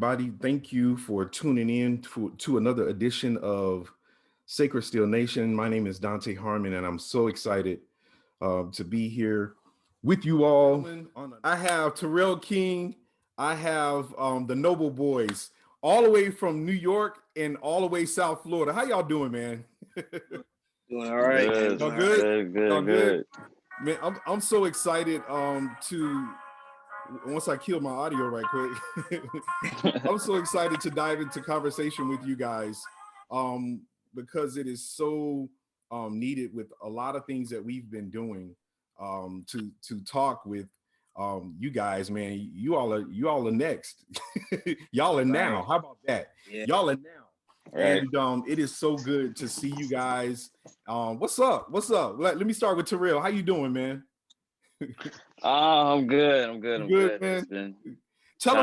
everybody. Thank you for tuning in to another edition of Sacred Steel Nation. My name is Danté Harmon, and I'm so excited to be here with you all. I have Terrell King. I have the Noble Boys, all the way from New York and all the way South Florida. How y'all doing, man? Doing all right, man. Y'all good? Y'all Good. Man, I'm so excited to once I kill my audio right quick. I'm so excited to dive into conversation with you guys because it is so needed with a lot of things that we've been doing to talk with you guys, man. You all are next. Y'all are now. How about that? Yeah. Y'all are now. Right. And it is so good to see you guys. What's up? Let me start with Terrell. How you doing, man? I'm good. I'm good. Man. Just been Tell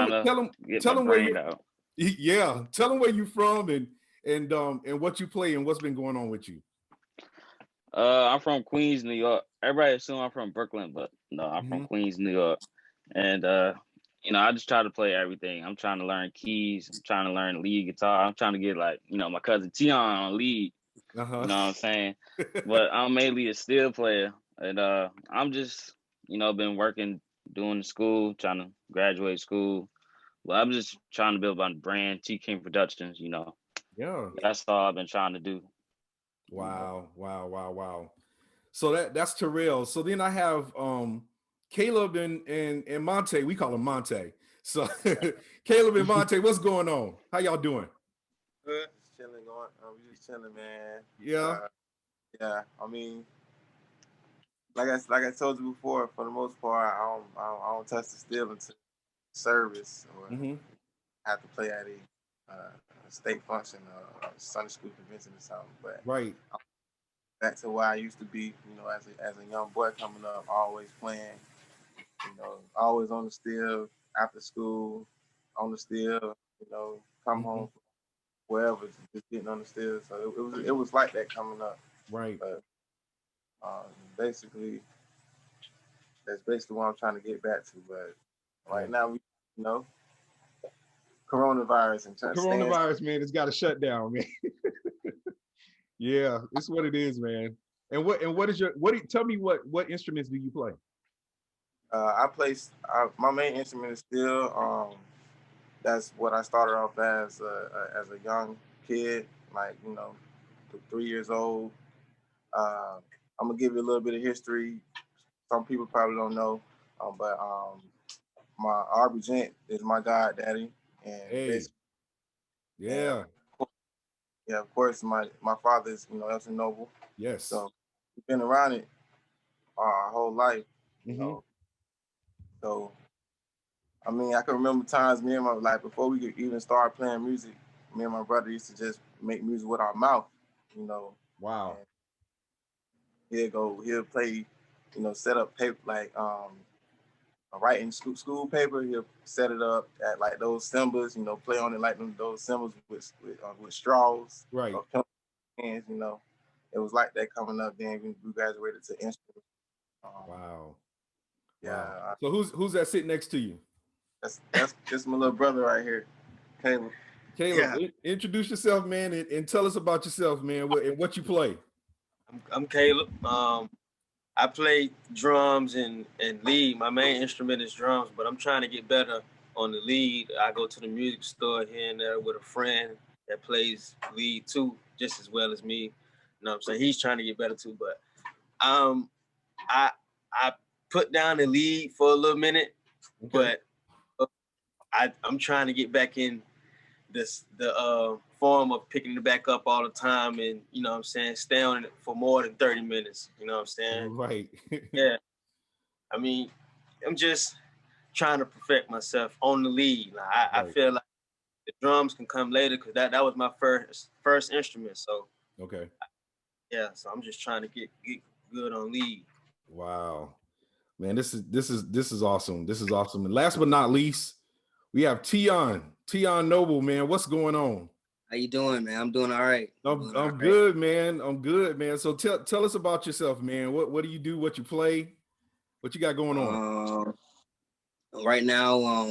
them where you out. Yeah, tell them where you from and what you play and what's been going on with you. I'm from Queens, New York. Everybody assume I'm from Brooklyn, but no, I'm from Queens, New York. And I just try to play everything. I'm trying to learn keys. I'm trying to learn lead guitar. I'm trying to get my cousin Teione on lead. You know what I'm saying? But I'm mainly a steel player. And I'm just, been working, doing school, trying to graduate school. Well, I'm just trying to build my brand, T King Productions, Yeah. That's all I've been trying to do. Wow. So that's Terrell. So then I have Caleb and Monte. We call him Monte. So Caleb and Monte, what's going on? How y'all doing? Good, chilling on. We just chilling, man. Yeah. Yeah. I mean, like I told you before, for the most part, I don't touch the steel until service or have to play at a state function or a Sunday school convention or something. But right. Back to where I used to be, as a young boy coming up, always playing, always on the steel after school, on the steel, come home wherever, just getting on the steel. So it was like that coming up. Right. But basically, that's basically what I'm trying to get back to. But right now, we, coronavirus and coronavirus, man, it's got to shut down, man. Yeah, it's what it is, man. And tell me what instruments do you play? My main instrument is steel. That's what I started off as a young kid, 3 years old. I'm gonna give you a little bit of history. Some people probably don't know, but my Arby Gent is my goddaddy, and of course, my father is Elton Noble. Yes. So we've been around it our whole life, you know. So I mean, I can remember times before we could even start playing music, me and my brother used to just make music with our mouth, Wow. He'll play, set up paper writing school paper. He'll set it up at like those symbols, play on it like those symbols with straws, right? Hands, it was like that coming up. Then we graduated to instruments. Wow. Yeah. Wow. So who's that sitting next to you? That's my little brother right here, Caleb. Caleb, introduce yourself, man, and tell us about yourself, man, and what you play. I'm Caleb. I play drums and lead. My main instrument is drums, but I'm trying to get better on the lead. I go to the music store here and there with a friend that plays lead too, just as well as me. You know what I'm saying? He's trying to get better too, but I put down the lead for a little minute, but I'm trying to get back in the form of picking it back up all the time and, stay on it for more than 30 minutes. You know what I'm saying? Right. Yeah. I mean, I'm just trying to perfect myself on the lead. I feel like the drums can come later because that was my first instrument. So so I'm just trying to get good on lead. Wow. Man, this is awesome. This is awesome. And last but not least, we have Teione Noble, man. What's going on? How you doing, man? I'm doing all right. I'm good, man. I'm good, man. So tell us about yourself, man. What do you do? What you play? What you got going on? Right now,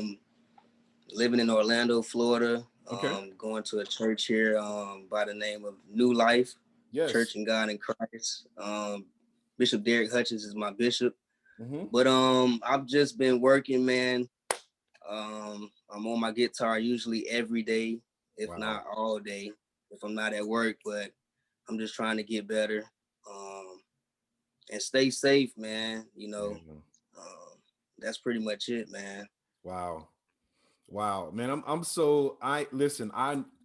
living in Orlando, Florida. Okay. Going to a church here by the name of New Life Yes. Church in God in Christ. Bishop Derek Hutchins is my bishop. Mm-hmm. But I've just been working, man. I'm on my guitar usually every day, if not all day, if I'm not at work. But I'm just trying to get better and stay safe, man. You know, that's pretty much it, man. Wow. Wow, man.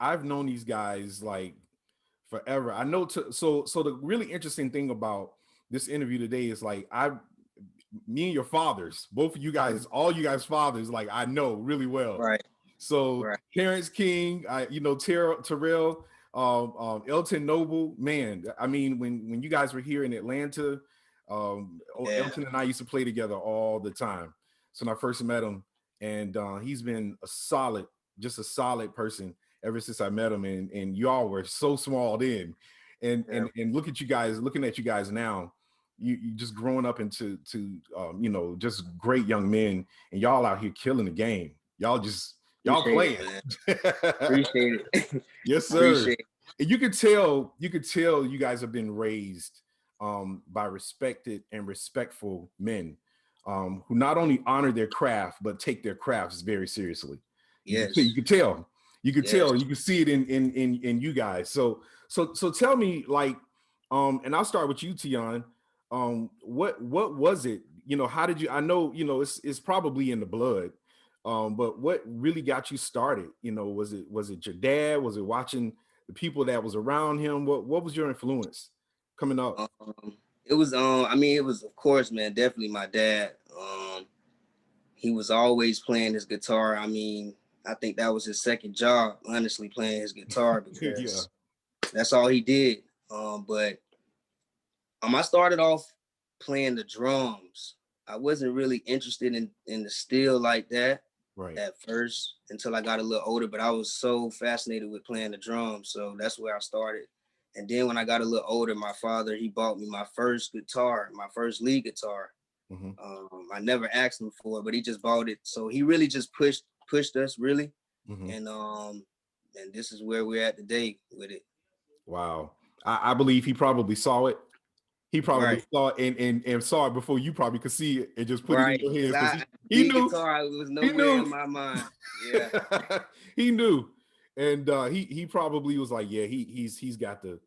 I've known these guys like forever. I know so the really interesting thing about this interview today is like me and your fathers, both of you guys, all you guys fathers, like I know really well. Right. So Right. Terrell King, Terrell, Elton Noble, man. I mean, when you guys were here in Atlanta, Elton and I used to play together all the time. So when I first met him, and he's been just a solid person ever since I met him. And y'all were so small then, and looking at you guys now. You just growing up into just great young men, and y'all out here killing the game. Y'all playing. Appreciate it. Yes, sir. And you could tell you guys have been raised by respected and respectful men who not only honor their craft but take their crafts very seriously. Yes. You could tell. You could tell. You could see it in you guys. So tell me, like, and I'll start with you, Teione. What was it? How did you? I know it's probably in the blood. But what really got you started? Was it your dad? Was it watching the people that was around him? What was your influence coming up? It was it was, of course, man, definitely my dad. He was always playing his guitar. I mean, I think that was his second job, honestly, playing his guitar, because that's all he did. But I started off playing the drums. I wasn't really interested in the steel like that at first until I got a little older, but I was so fascinated with playing the drums. So that's where I started. And then when I got a little older, my father, he bought me my first guitar, my first lead guitar. I never asked him for it, but he just bought it. So he really just pushed us, really. And this is where we're at today with it. Wow. I believe he probably saw it. He probably saw it and saw it before you probably could see it and just put it in your hands. He knew. Guitar was nowhere in my mind. Yeah. He knew. And he probably was like, yeah, he's got the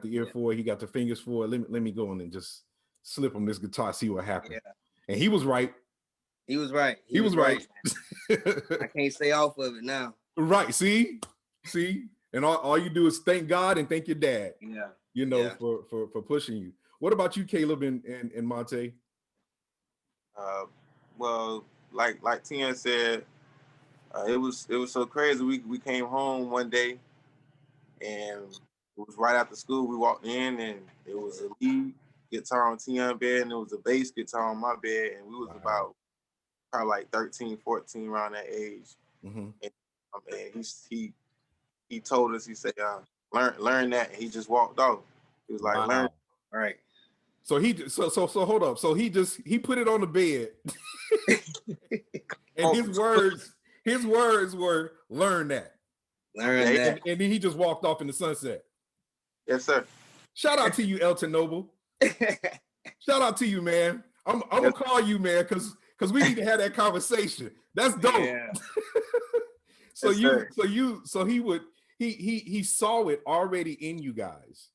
ear for it, he got the fingers for it. Let me go in and just slip him this guitar, see what happens. And he was right. He was right. He was right. I can't stay off of it now. Right. See? And all you do is thank God and thank your dad. For pushing you. What about you, Caleb and Monte? Well, like Teione said, it was so crazy. We came home one day, and it was right after school. We walked in, and it was a lead guitar on Teione bed, and it was a bass guitar on my bed, and we was about probably like 13, 14 around that age. And he told us, he said, learn that, and he just walked off. He was like, learn. Right. So hold up. So he put it on the bed. And his words were, learn that. Learn that. And then he just walked off in the sunset. Yes, sir. Shout out to you, Elton Noble. Shout out to you, man. I'm gonna call you, man, because we need to have that conversation. That's dope. Yeah. He saw it already in you guys.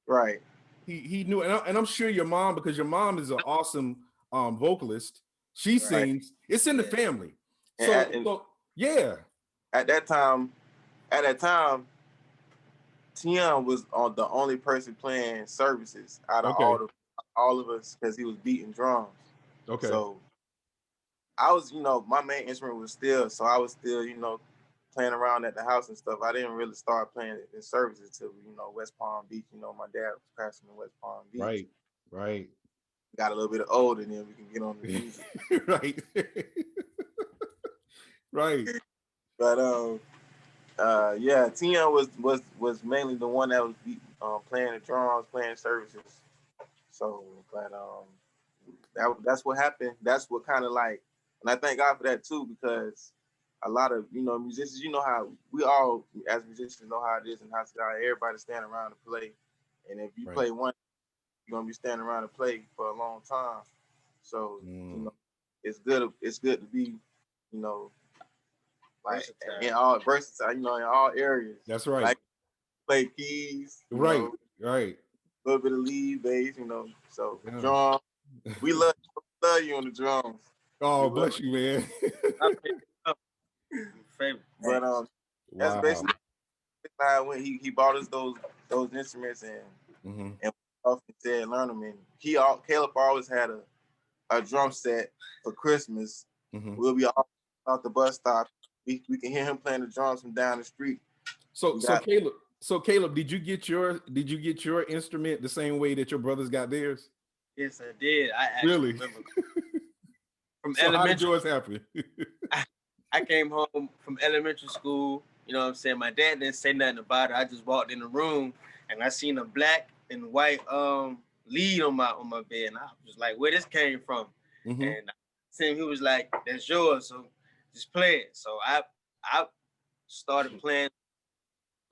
Right. He knew, and I'm sure your mom, because your mom is an awesome vocalist. She sings. It's in the family. So yeah. At that time, Teione was the only person playing services out of all of us, because he was beating drums. Okay. So I was, my main instrument was steel, so I was still, playing around at the house and stuff. I didn't really start playing in services till, West Palm Beach. My dad was passing in West Palm Beach. Right. Got a little bit older, and then we can get on the music. Right. But Teione was mainly the one that was playing the drums, playing services. So, but that's what happened. That's what kind of like, and I thank God for that too, because a lot of, musicians, how we all as musicians know how it is and how everybody stand around to play. And if you play one, you're gonna be standing around and play for a long time. So, it's good to be, like in all versatile, in all areas. That's right. Like play keys, right. A little bit of lead, bass, So drum, we love you on the drums. Oh, bless you, man. But that's basically how when he bought us those instruments and said learn them. And Caleb always had a drum set for Christmas. We'll be all out the bus stop. We can hear him playing the drums from down the street. So Caleb, did you get your instrument the same way that your brothers got theirs? Yes, I did. I actually remember. From so how did yours happen? I came home from elementary school. You know what I'm saying? My dad didn't say nothing about it. I just walked in the room and I seen a black and white lead on my bed, and I was like, "Where this came from?" And I seen he was like, "That's yours, so just play it." So I started playing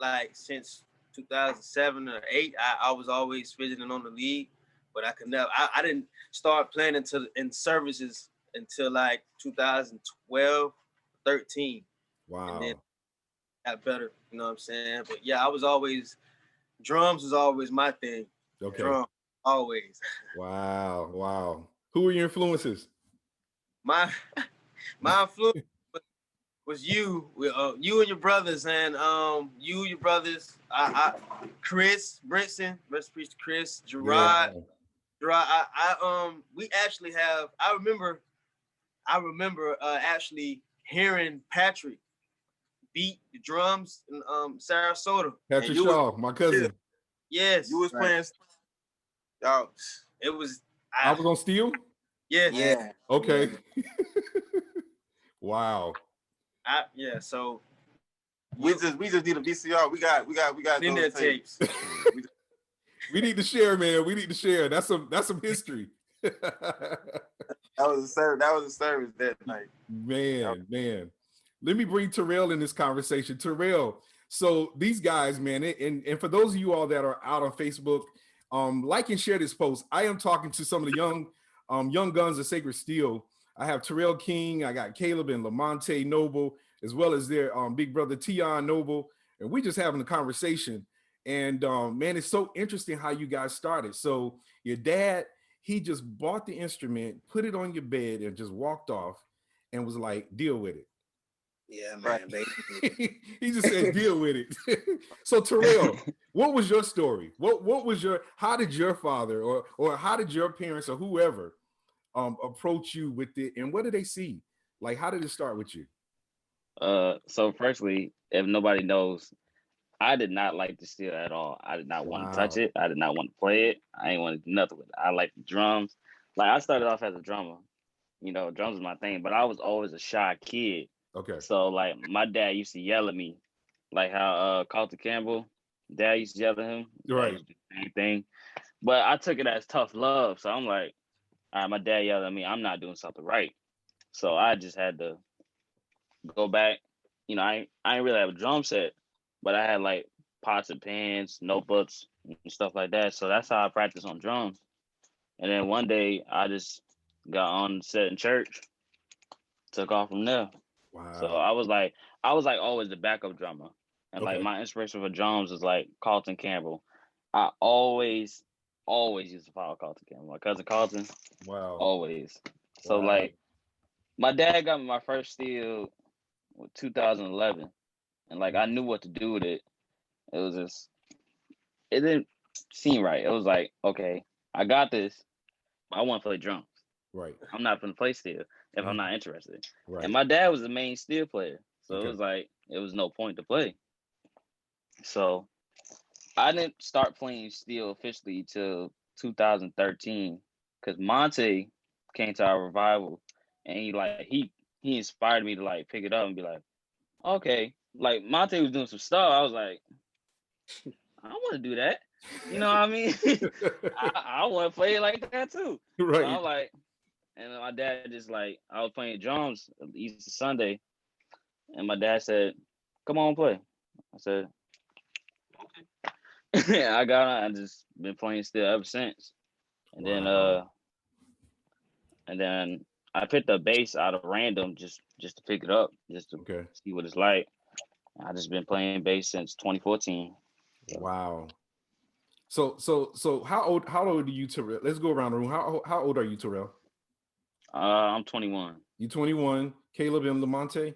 like since 2007 or 8. I was always fidgeting on the lead, but I could never. I didn't start playing in services until like 2012, 13. Wow. And then got better, you know what I'm saying? But yeah, drums was always my thing. Okay. Drum, always. Wow. Who were your influences? My influence was you and your brothers, and your brothers, Chris Brinson, rest in peace to Chris, Gerard. We actually have. I remember actually hearing Patrick beat the drums in Sarasota. Patrick Shaw, my cousin. Yes. You was playing. Oh, it was. I was on steel. Yes. Yeah. Okay. Wow. So we just need a VCR. We got those tapes. We need to share, man. We need to share. That's some history. That was a service that night. Man. Let me bring Terrell in this conversation. Terrell, so these guys, man, and for those of you all that are out on Facebook, like and share this post. I am talking to some of the young guns of Sacred Steel. I have Terrell King, I got Caleb and LaMonte Noble, as well as their big brother Teione Noble, and we just having a conversation. And man, it's so interesting how you guys started. So your dad, he just bought the instrument, put it on your bed, and just walked off, and was like, "Deal with it." Yeah, man. Basically. He just said, "Deal with it." So Terrell, what was your story? What was how did your father or how did your parents or whoever approach you with it, and what did they see? Like, how did it start with you? So firstly, if nobody knows, I did not like the steel at all. I did not want to touch it. I did not want to play it. I didn't want to do nothing with it. I like the drums. Like, I started off as a drummer. Drums was my thing, but I was always a shy kid. Okay. So like my dad used to yell at me, like how Carlton Campbell, dad used to yell at him. Right. Same thing. But I took it as tough love. So I'm like, all right, my dad yelled at me. I'm not doing something right. So I just had to go back. I didn't really have a drum set, but I had like pots and pans, notebooks, and stuff like that. So that's how I practiced on drums. And then one day I just got on the set in church, took off from there. Wow. So I was like always the backup drummer. And like my inspiration for drums was like Carlton Campbell. I always used to follow Carlton Campbell. My cousin Carlton. Wow. Always. So like my dad got me my first steel in 2011. And like I knew what to do with it. It didn't seem right. It was like, okay, I got this. I want to play drums. Right. I'm not going to play steel if I'm not interested. Right. And my dad was the main steel player. So it was like, it was no point to play. So I didn't start playing steel officially till 2013 because Monte came to our revival and he inspired me to like pick it up and be like, okay, like Monte was doing some stuff. I was like, I want to do that. You know what I mean? I want to play it like that too. Right. So I'm like, and my dad just like, I was playing drums Easter Sunday, and my dad said, "Come on, play." I said, "Okay." I got on. I just been playing still ever since. And Wow. then I picked up bass out of random just to pick it up, just to Okay. see what it's like. I just been playing bass since 2014. So, Wow. So how old are you, Terrell? Let's go around the room. How old are you, Terrell? I'm 21. You 21. Caleb and LaMonte?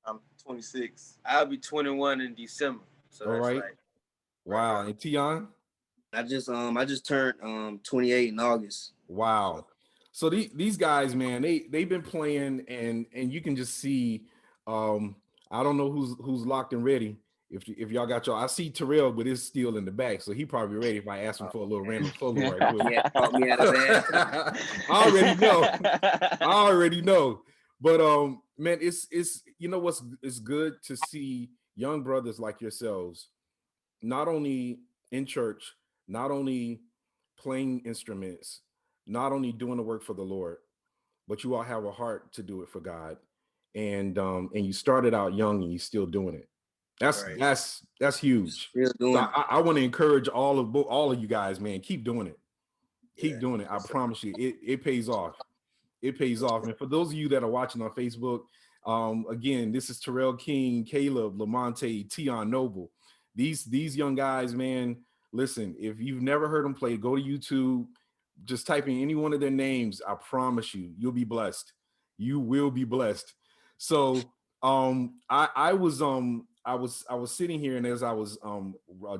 I'm 26. I'll be 21 in December. So All that's right. like Wow. right. And Teione? I just turned 28 in August. Wow. So these guys, man, they've been playing, and you can just see. I don't know who's locked and ready. If y'all got y'all, I see Terrell with his steel in the back, so he probably ready if I ask him for a little random solo right quick. Yeah, caught me at a bad I already know. I already know. But man, it's you know what's it's good to see young brothers like yourselves, not only in church, not only playing instruments, not only doing the work for the Lord, but you all have a heart to do it for God. And you started out young and you're still doing it. That's Right. that's huge. Still So doing it. I want to encourage all of you guys, man. Keep doing it. Yeah. Keep doing it. I Yes, sir. promise you, it pays off. It pays off. And for those of you that are watching on Facebook, again, this is Terrell King, Caleb, LaMonte, Teione Noble. These young guys, man. Listen, if you've never heard them play, go to YouTube. Just type in any one of their names. I promise you, you'll be blessed. You will be blessed. So I was sitting here, and as I was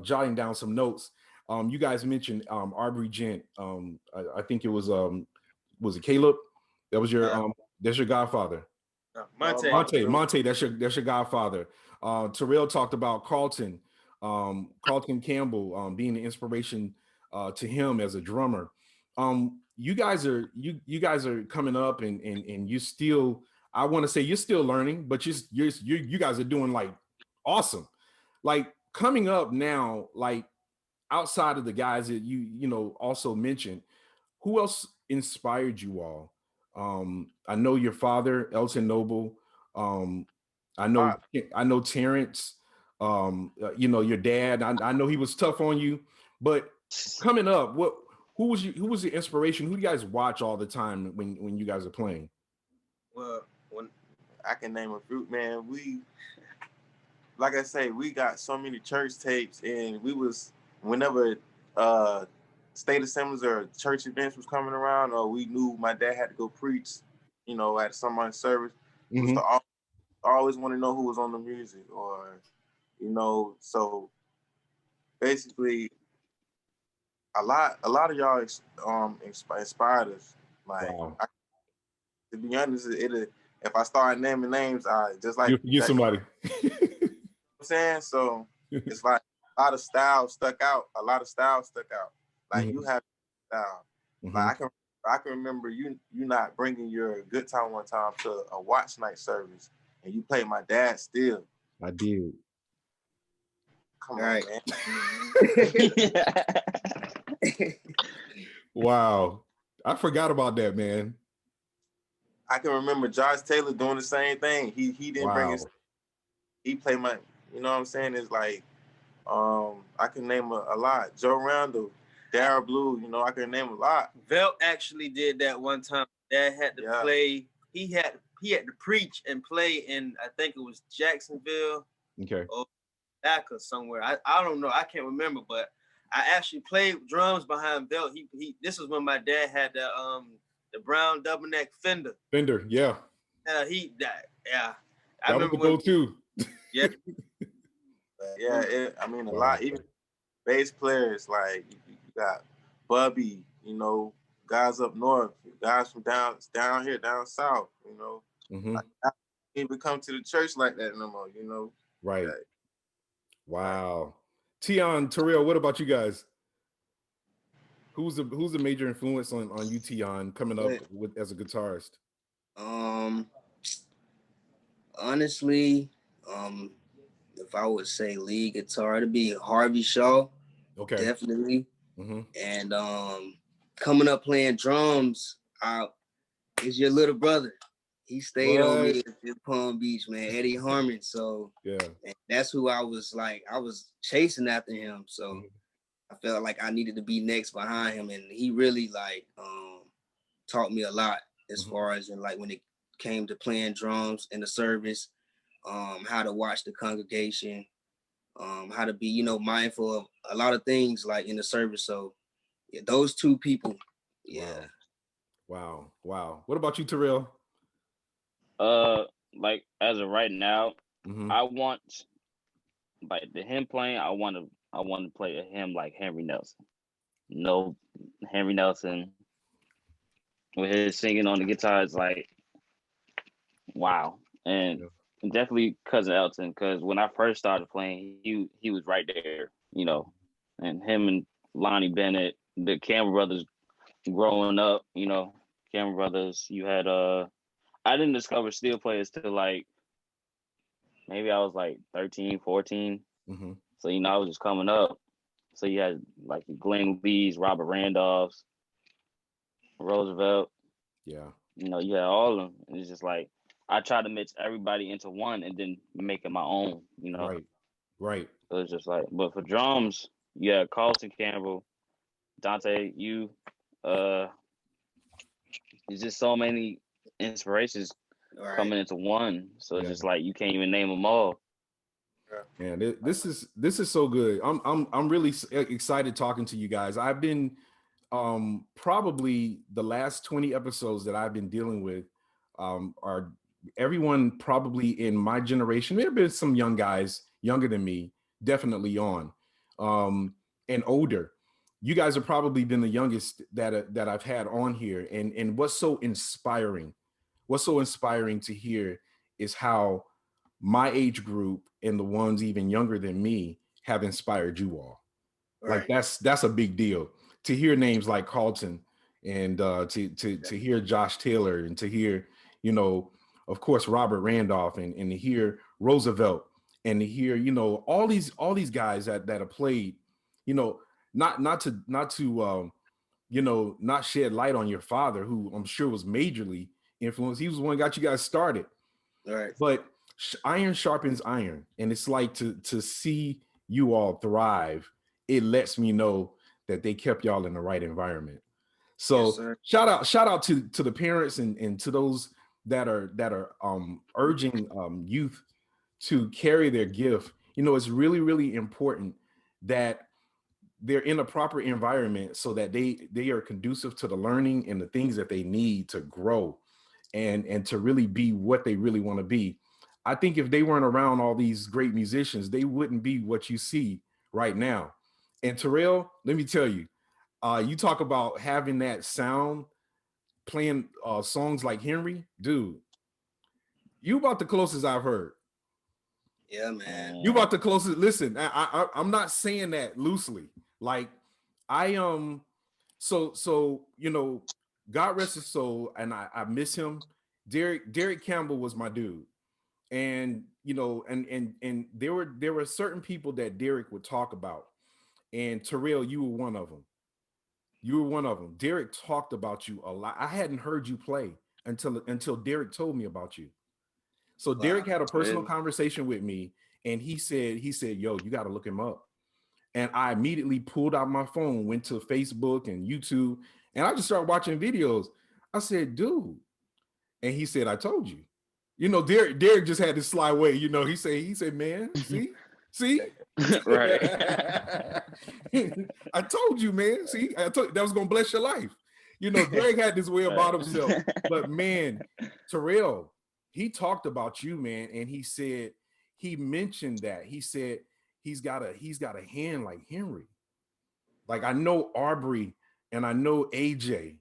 jotting down some notes, you guys mentioned Arbery Gent. I think it was it Caleb? That was your that's your godfather. Monte. Monte, that's your godfather. Terrell talked about Carlton, Carlton Campbell, being the inspiration to him as a drummer. You guys are coming up, and you still, I want to say you're still learning, but you guys are doing like awesome. Like coming up now, like outside of the guys that you know also mentioned, who else inspired you all? I know your father, Elton Noble. Um, I know Terrence. You know your dad. I know he was tough on you, but coming up, who was your inspiration? Who do you guys watch all the time when you guys are playing? Well, when I can name a few, man, like I say, we got so many church tapes, and we was whenever state assemblies or church events was coming around, or we knew my dad had to go preach, you know, at someone's service, we used to always want to know who was on the music, or you know, so basically, a lot of y'all inspired us. Like, Wow. to be honest, if I start naming names, I just like You that, somebody. you know what I'm saying? So it's like a lot of style stuck out. Like you have style. Like I can remember you not bringing your good time one time to a watch night service, and you played my dad still. I did. Come All on, right. man. Wow. I forgot about that, man. I can remember Josh Taylor doing the same thing. He didn't bring his. He played my. You know what I'm saying? It's like, I can name a lot. Joe Randall, Darryl Blue. You know, I can name a lot. Velt actually did that one time. Dad had to play. He had to preach and play in, I think it was Jacksonville. Okay. Or back or somewhere. I don't know. I can't remember, but I actually played drums behind Velt. He this was when my dad had the brown double neck Fender. Yeah. He died. Yeah. I remember was the go-to. Yeah. Yeah, a lot. Even bass players, like you got Bubby, you know, guys up north, guys from down here, down south, you know. Like, I didn't even come to the church like that no more, you know. Right. Yeah. Wow. Teione, Terrell, what about you guys? Who's the major influence on you, Teione, coming up with as a guitarist? Honestly, if I would say lead guitar, it'd be Harvey Shaw. Okay. Definitely. And coming up playing drums, is your little brother. He stayed on me in Palm Beach, man. Eddie Harmon. So yeah, that's who I was chasing after him. So I felt like I needed to be next behind him, and he really taught me a lot as far as when it came to playing drums in the service, how to watch the congregation, how to be mindful of a lot of things like in the service. So yeah, those two people. Yeah. Wow. What about you, Terrell? Like as of right now, Mm-hmm. I want like the hymn playing. I want to play a hymn like Henry Nelson. No, Henry Nelson with his singing on the guitar is like wow, and definitely Cousin Elton, because when I first started playing, he was right there, and him and Lonnie Bennett, the Campbell brothers, growing up, Campbell brothers. You had I didn't discover steel players till like maybe I was like 13, 14. Mm-hmm. So I was just coming up. So you had like Glenn Lee's, Robert Randolph's, Roosevelt. Yeah. You had all of them. And it's just like I try to mix everybody into one and then make it my own. Right. So it's just like, but for drums, yeah, Carlton Campbell, Dante, it's just so many inspirations coming into one. So it's just like you can't even name them all. Man, this is so good. I'm really excited talking to you guys. I've been probably the last 20 episodes that I've been dealing with are everyone probably in my generation. There have been some young guys younger than me, definitely on, and older. You guys have probably been the youngest that I've had on here. And what's so inspiring to hear is how my age group and the ones even younger than me have inspired you all. Like that's a big deal to hear names like Carlton and to hear Josh Taylor and to hear, of course, Robert Randolph and to hear Roosevelt and to hear, all these guys that have played, not to not shed light on your father, who I'm sure was majorly influenced. He was the one who got you guys started. Right. But iron sharpens iron. And it's like to see you all thrive, it lets me know that they kept y'all in the right environment. So shout out to the parents and to those that are urging youth to carry their gift. It's really, really important that they're in a proper environment so that they are conducive to the learning and the things that they need to grow and to really be what they really want to be. I think if they weren't around all these great musicians, they wouldn't be what you see right now. And Terrell, let me tell you, you talk about having that sound, playing songs like Henry, dude, you about the closest I've heard. Yeah, man. You about the closest. Listen, I'm not saying that loosely. Like so God rest his soul, and I miss him. Derek Campbell was my dude. And and there were certain people that Derek would talk about, and Terrell, you were one of them. Derek talked about you a lot. I hadn't heard you play until Derek told me about you. So Derek had a personal conversation with me, and he said, yo, you got to look him up. And I immediately pulled out my phone, went to Facebook and YouTube, and I just started watching videos. I said, dude, and he said, I told you. Derek just had this sly way, he said, man, see? Right. I told you, man. See, I told you that was gonna bless your life. Derek had this way about himself. But man, Terrell, he talked about you, man, and he mentioned that. He said he's got a hand like Henry. Like I know Aubrey and I know AJ,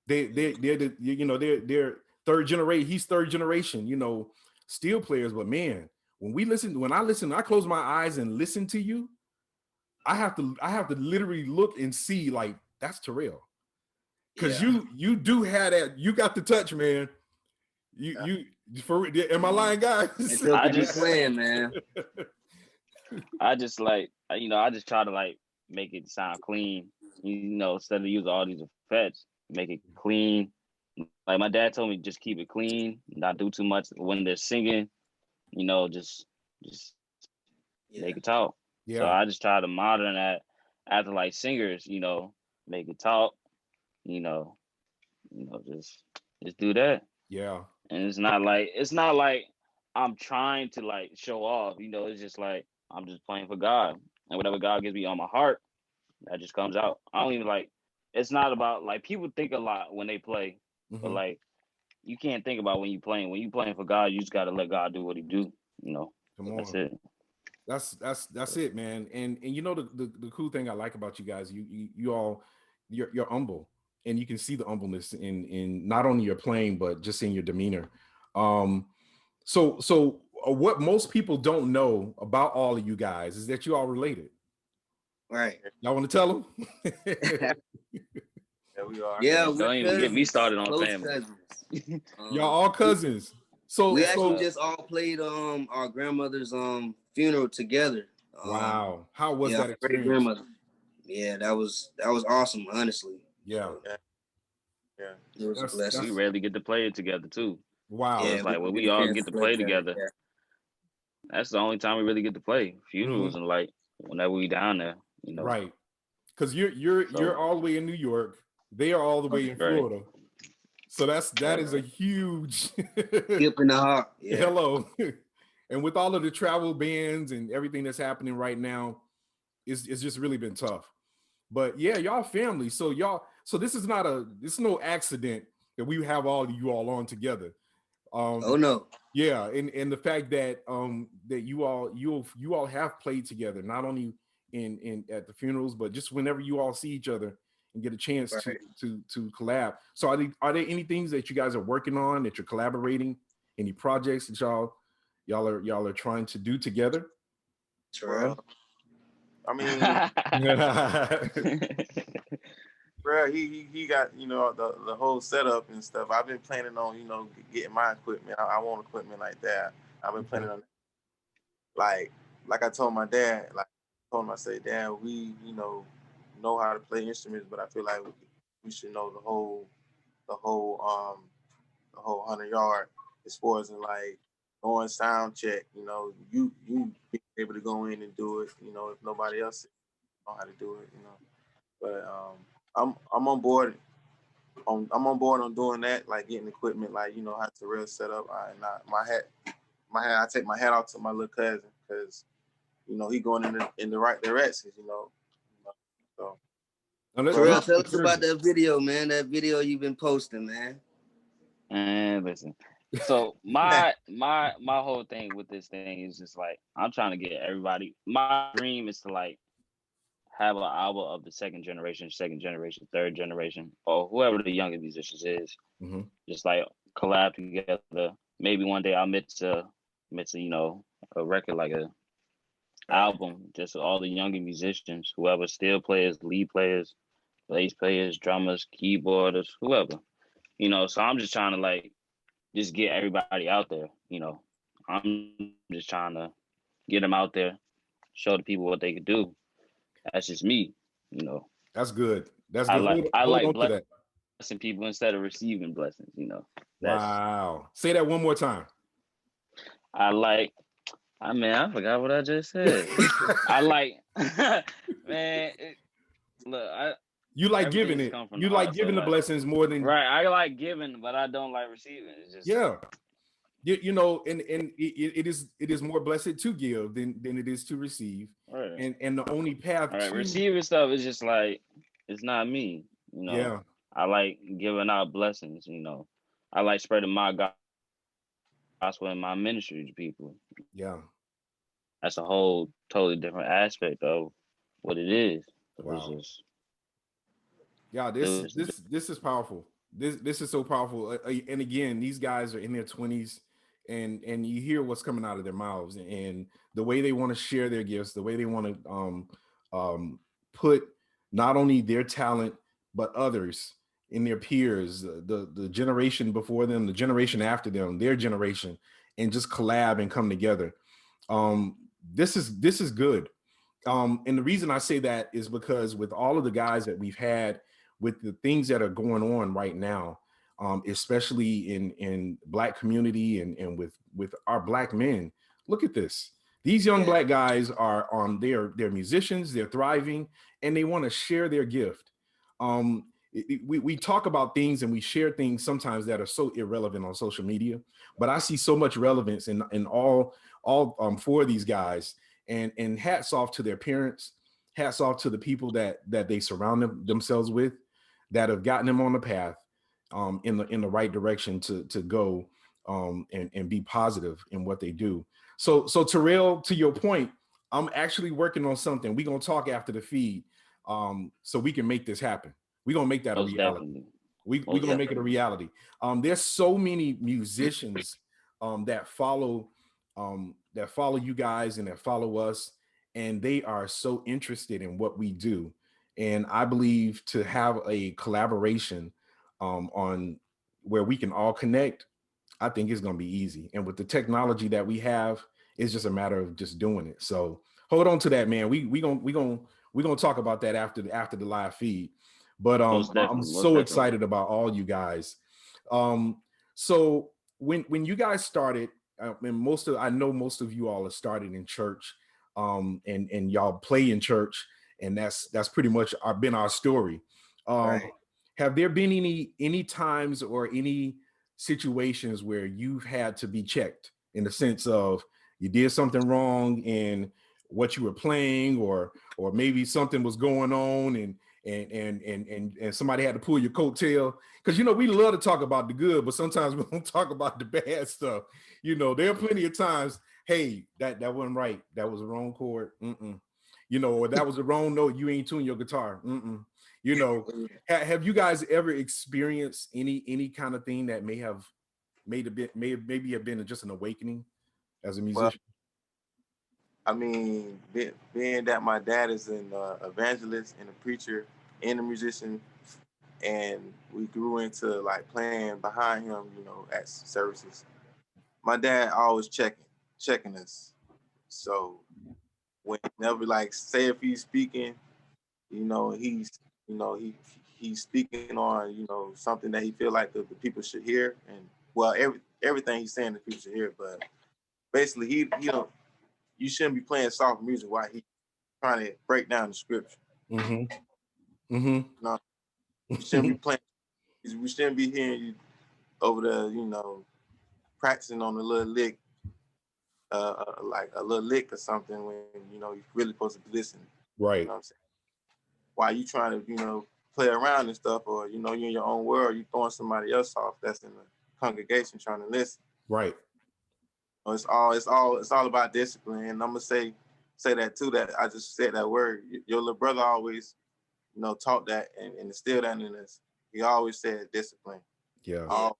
they're third generation. He's third generation, steel players. But man, when I close my eyes and listen to you, I have to literally look and see like that's Terrell. Because you do have that, you got the touch, man. You for am I lying, guys? I just playing, man. I just try to like make it sound clean, instead of using all these effects, make it clean, Like my dad told me, just keep it clean, not do too much when they're singing. You know, just make it talk. So Yeah. I just try to modern that after like singers, you know, make it talk. You know, just do that. Yeah. And it's not like I'm trying to like show off. You know, it's just like I'm just playing for God, and whatever God gives me on my heart, that just comes out. I don't even like. It's not about like people think a lot when they play, but like you can't think about when you playing. When you playing for God, you just gotta let God do what He do. You know, Come that's on. it. That's it, man. And you know the cool thing I like about you guys, you all, you're humble, and you can see the humbleness in not only your playing but just in your demeanor. So what most people don't know about all of you guys is that you all related. Right. Y'all want to tell them? Yeah, we are. Yeah, we're Don't even get me cousins. started on Close family. cousins. Y'all all cousins. We actually So just all played our grandmother's funeral together. wow, how was Yeah, that our great experience? grandmother. Yeah, that was awesome, honestly. Yeah, Yeah. It was a blessing. We rarely get to play it together too. wow. So Yeah, it's like when get we a all chance get to play play together, Yeah. that's the only time we really get to play. Funerals and like whenever we down there, you know. Right. Because you're all the way in New York. They are all the way in Right. Florida. So that is a huge Skip in the heart. Yeah. hello. And with all of the travel bans and everything that's happening right now, it's just really been tough. But yeah, y'all family. So this is no accident that we have all of you all on together. Oh no. Yeah, and the fact that that you all have played together, not only in at the funerals, but just whenever you all see each other and get a chance Right. to collab. So are there any things that you guys are working on, that you're collaborating, any projects that y'all are trying to do together? Terrell. Well, I mean, bro, he got, you know, the whole setup and stuff. I've been planning on, you know, getting my equipment. I want equipment like that. I've been planning on, like I told my dad, like I told him, I say, Dad, we, you know how to play instruments, but I feel like we should know the whole 100 yard, as far as in like going sound check. You know, you be able to go in and do it. You know, if nobody else know how to do it. You know, but I'm on board. I'm on board on doing that, like getting equipment, like, you know, how Terrell set up. I take my hat off to my little cousin, because, you know, he going in the right directions. You know, so. Terrell, tell us about that video, man. That video you've been posting, man. And listen, so my whole thing with this thing is just like I'm trying to get everybody. My dream is to like have an album of the second generation, third generation, or whoever the younger musicians is. Just like collab together. Maybe one day I'll mix a you know, a record, like a album, just all the younger musicians, whoever still players, lead players, bass players, drummers, keyboarders, whoever. You know, so I'm just trying to like just get everybody out there. You know, I'm just trying to get them out there, show the people what they could do. That's just me. You know, That's good. That's I good. like on to that. blessing people instead of receiving blessings. You know, Wow. Say that one more time. I mean, I forgot what I just said. I like, man. Look, you like giving it. You like giving the blessings more than right. I like giving, but I don't like receiving. It's just you know, and it is more blessed to give than it is to receive. Right. And the only path to receiving stuff is just like, it's not me. You know. Yeah. I like giving out blessings. You know, I like spreading my gospel and my ministry to people. Yeah. That's a whole totally different aspect of what it is. Wow. Yeah, this is powerful. This is so powerful. And again, these guys are in their 20s, and you hear what's coming out of their mouths, and the way they want to share their gifts, the way they want to put not only their talent but others in their peers, the generation before them, the generation after them, their generation, and just collab and come together. This is good. And the reason I say that is because with all of the guys that we've had, with the things that are going on right now, especially in Black community and with our Black men. Look at this. These young Black guys are on they're musicians, they're thriving, and they want to share their gift. We talk about things and we share things sometimes that are so irrelevant on social media, but I see so much relevance in all four of these guys, and hats off to their parents, hats off to the people that they surround themselves with, that have gotten them on the path in the right direction to go and be positive in what they do. So Terrell, to your point, I'm actually working on something. We're gonna talk after the feed, so we can make this happen. We're gonna make that a reality. We're gonna make it a reality. There's so many musicians that follow you guys and that follow us, and they are so interested in what we do. And I believe to have a collaboration on where we can all connect, I think it's gonna be easy. And with the technology that we have, it's just a matter of just doing it. So hold on to that, man. We gonna talk about that after the live feed. But I'm so excited about all you guys. So when you guys started, and I know most of you all have started in church, and y'all play in church, and that's pretty much been our story. Right. Have there been any times or any situations where you've had to be checked in the sense of you did something wrong in what you were playing, or maybe something was going on and somebody had to pull your coattail? Because we love to talk about the good, but sometimes we don't talk about the bad stuff. There are plenty of times, hey, that wasn't right, that was the wrong chord, or that was the wrong note, you ain't tuned your guitar. Have you guys ever experienced any kind of thing that may have maybe have been just an awakening as a musician? I mean, being that my dad is an evangelist and a preacher and a musician, and we grew into like playing behind him, at services. My dad always checking us. So whenever, like, say if he's speaking, he's speaking on something that he feel like the people should hear, and well, everything he's saying the people should hear, but basically you shouldn't be playing soft music while he's trying to break down the scripture. You shouldn't be playing. We shouldn't be hearing you over there, practicing on a little lick, like a little lick or something, when you're really supposed to be listening. Right. You know what I'm saying? While you trying to play around and stuff, or you're in your own world, you throwing somebody else off that's in the congregation trying to listen. Right. It's all about discipline. And I'm gonna say that too. That I just said that word. Your little brother always, taught that and instilled that in us. He always said discipline. Yeah. I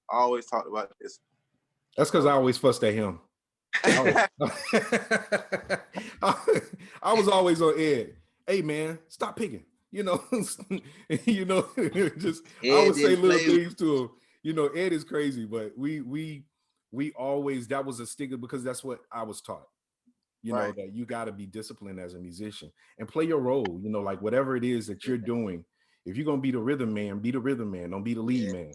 always talked about this. That's because I always fussed at him. I was always on Ed. Hey man, stop picking. Just Ed, I would say little things to him. Ed is crazy, but we always, that was a stigma because that's what I was taught. Right. That you got to be disciplined as a musician and play your role. Like whatever it is that you're doing. If you're gonna be the rhythm man, be the rhythm man. Don't be the lead man.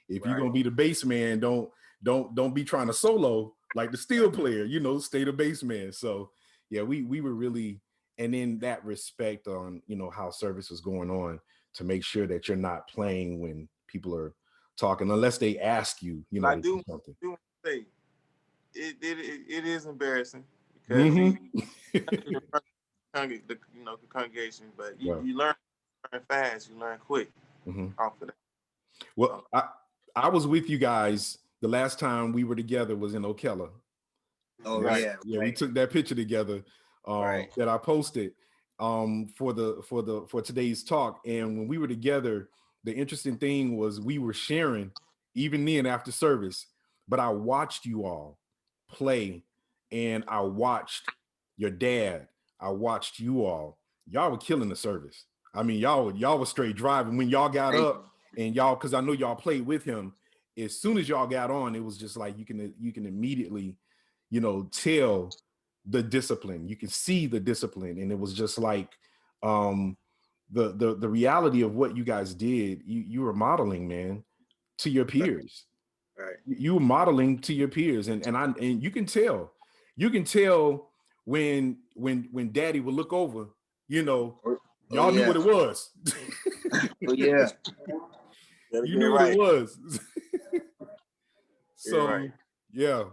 If you're gonna be the bass man, don't be trying to solo like the steel player. Stay the bass man. So yeah, we were really, and in that respect on how service was going on, to make sure that you're not playing when people are talking unless they ask you. I to do something. Say it is embarrassing because the congregation, but you learn fast, you learn quick off of that. Well, I was with you guys the last time we were together was in Ocala. Oh right. Yeah, we took that picture together that I posted for today's talk. And when we were together, the interesting thing was we were sharing even then after service, but I watched you all play, and I watched your dad. I watched you all. Y'all were killing the service. I mean, y'all were straight driving when y'all got up, and y'all, because I know y'all played with him. As soon as y'all got on, it was just like you can immediately, tell the discipline. You can see the discipline, and it was just like the reality of what you guys did. You were modeling, man. to your peers. Right. You were modeling to your peers, and you can tell when Daddy would look over, y'all knew what it was. Oh yeah. You knew what it was. So right. yeah.